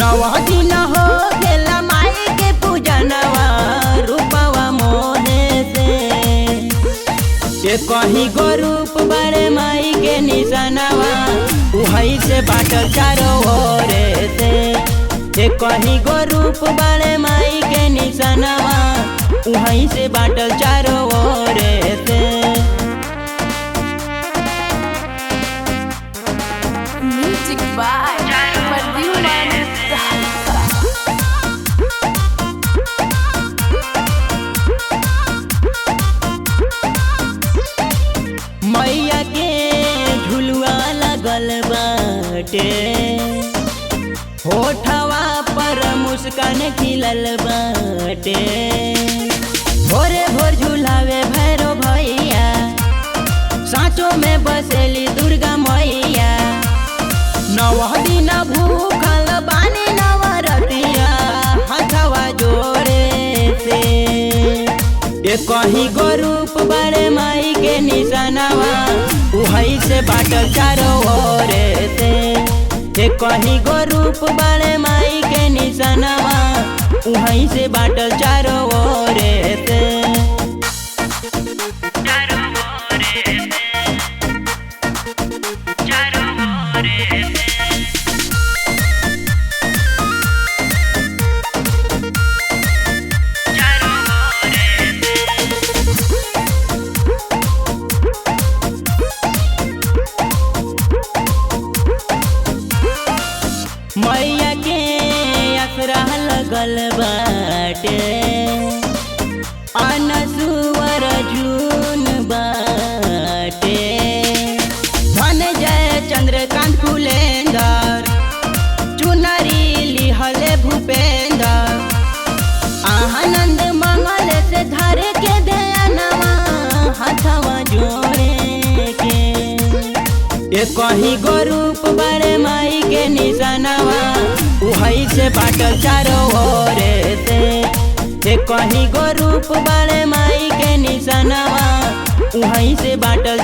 नवा दिन हो गेला माई के पूजनवा रूपवा मोहे से ये कहीं गो रूप बड़े माई के निशानवा उहई से बाटल चारों ओरे से ये कहीं गो रूप बड़े माई के निशानवा उहई से बाटल चारों ओरे से। म्यूजिक बाय मैया के झुलुआ लगल बाटे होठवा पर मुस्कान खिलल बाटे भोरे भोर झुलावे भैरो भैया साँचों में बसेली दुर्गा मैया नव दिन भूखल बानी नवरतिया हथवा जोड़े से ये कहीं गो रूप बड़े माई के निशानवा उहई से बाटल चारों ओरे से ये कहीं गो रूप बड़े माई के निशानवा उहई से बाटल चारों ओरे से। मैया के असरा लगल बाटे अनसुवर जून बाटे धन जय चंद्रकांत फुलेंदर चुनरी लिहले भूपेंदर आनंद मंगल से धर के दयानवा हथवा जोड़े के ये कहीं गो रूप बड़े माई के निशानवा उहई से बाटल चारों ओरे से ये कहीं गो रूप बड़े माई के निशानवा उहई से बाटल